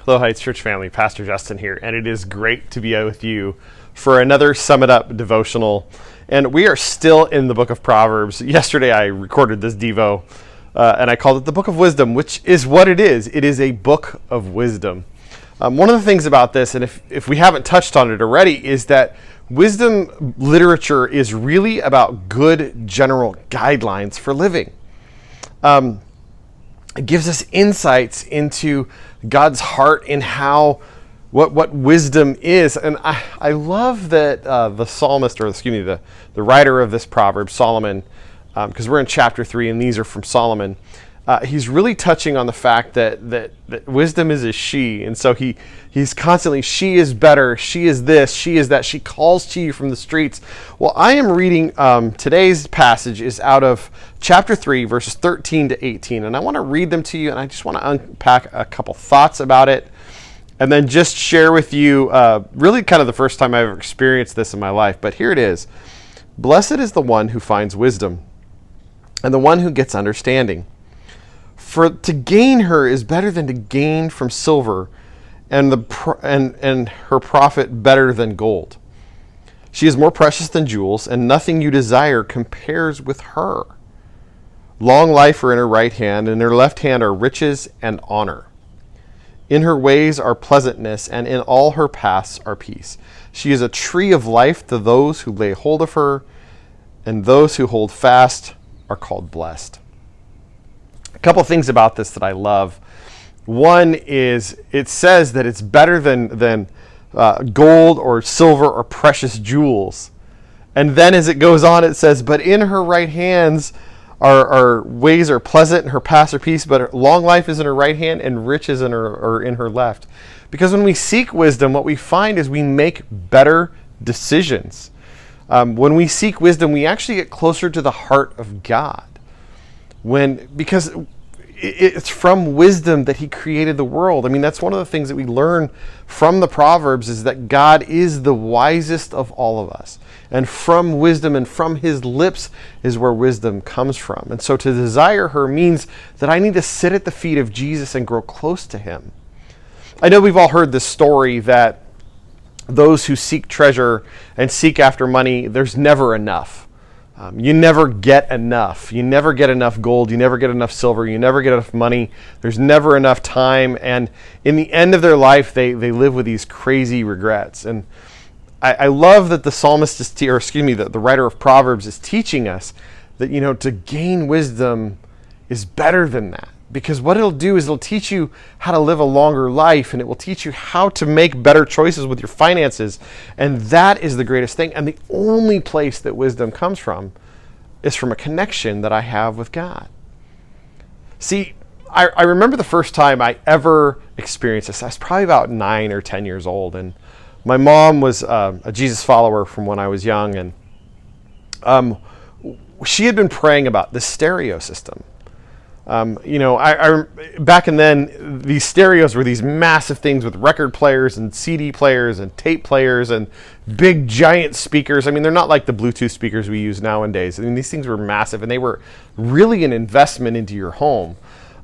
Hello Heights Church family, Pastor Justin here, and it is great to be with you for another Sum It Up devotional. And we are still in the book of Proverbs. Yesterday I recorded this Devo, and I called it the Book of Wisdom, which is what it is. It is a book of wisdom. One of the things about this, and if we haven't touched on it already, is that wisdom literature is really about good general guidelines for living. It gives us insights into God's heart in what wisdom is. And I love that the psalmist, or excuse me, the writer of this proverb, Solomon, because we're in chapter 3 and these are from Solomon, he's really touching on the fact that wisdom is a she. And so he's constantly, she is better, she is this, she is that, she calls to you from the streets. Well, I am reading, today's passage is out of chapter 3, verses 13 to 18. And I want to read them to you, and I just want to unpack a couple thoughts about it. And then just share with you, really kind of the first time I've ever experienced this in my life. But here it is. Blessed is the one who finds wisdom, and the one who gets understanding. For to gain her is better than to gain from silver, and her profit better than gold. She is more precious than jewels, and nothing you desire compares with her. Long life are in her right hand, and in her left hand are riches and honor. In her ways are pleasantness, and in all her paths are peace. She is a tree of life to those who lay hold of her, and those who hold fast are called blessed. A couple things about this that I love. One is it says that it's better than gold or silver or precious jewels. And then as it goes on, it says, but in her right hands our ways are pleasant and her paths are peace, but long life is in her right hand and riches are in her left. Because when we seek wisdom, what we find is we make better decisions. When we seek wisdom, we actually get closer to the heart of God. Because it's from wisdom that he created the world. I mean, that's one of the things that we learn from the Proverbs, is that God is the wisest of all of us. And from wisdom and from his lips is where wisdom comes from. And so to desire her means that I need to sit at the feet of Jesus and grow close to him. I know we've all heard this story that those who seek treasure and seek after money, there's never enough. You never get enough. You never get enough gold. You never get enough silver. You never get enough money. There's never enough time. And in the end of their life, they live with these crazy regrets. And I love that the psalmist is, the writer of Proverbs is teaching us that, to gain wisdom is better than that. Because what it'll do is it'll teach you how to live a longer life, and it will teach you how to make better choices with your finances. And that is the greatest thing. And the only place that wisdom comes from is from a connection that I have with God. See, I remember the first time I ever experienced this. I was probably about 9 or 10 years old. And my mom was a Jesus follower from when I was young. And she had been praying about the stereo system. I back in then, these stereos were these massive things with record players and CD players and tape players and big giant speakers. I mean, they're not like the Bluetooth speakers we use nowadays. I mean, these things were massive, and they were really an investment into your home.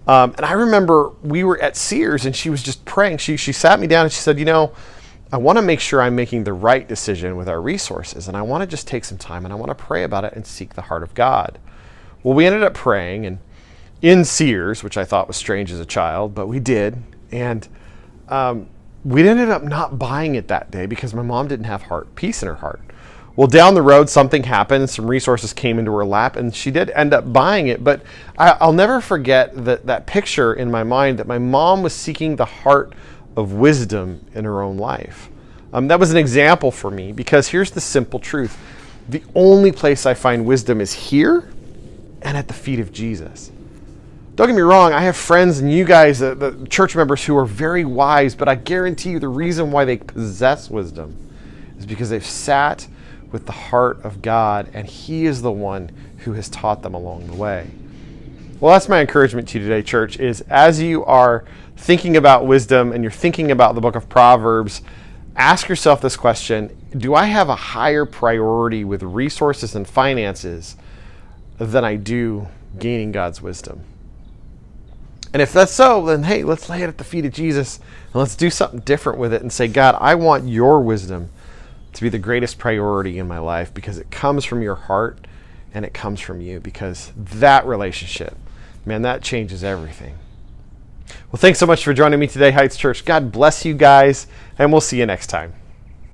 And I remember we were at Sears, and she was just praying. She sat me down and she said, I want to make sure I'm making the right decision with our resources, and I want to just take some time and I want to pray about it and seek the heart of God. Well, we ended up praying and in Sears, which I thought was strange as a child, but we did. And we ended up not buying it that day because my mom didn't have peace in her heart. Well, down the road, something happened. Some resources came into her lap, and she did end up buying it. But I'll never forget that picture in my mind that my mom was seeking the heart of wisdom in her own life. That was an example for me, because here's the simple truth. The only place I find wisdom is here and at the feet of Jesus. Don't get me wrong, I have friends and you guys, the church members, who are very wise, but I guarantee you the reason why they possess wisdom is because they've sat with the heart of God, and he is the one who has taught them along the way. Well, that's my encouragement to you today, church, is as you are thinking about wisdom and you're thinking about the book of Proverbs, ask yourself this question: do I have a higher priority with resources and finances than I do gaining God's wisdom? And if that's so, then hey, let's lay it at the feet of Jesus and let's do something different with it and say, God, I want your wisdom to be the greatest priority in my life because it comes from your heart and it comes from you, because that relationship, man, that changes everything. Well, thanks so much for joining me today, Heights Church. God bless you guys, and we'll see you next time.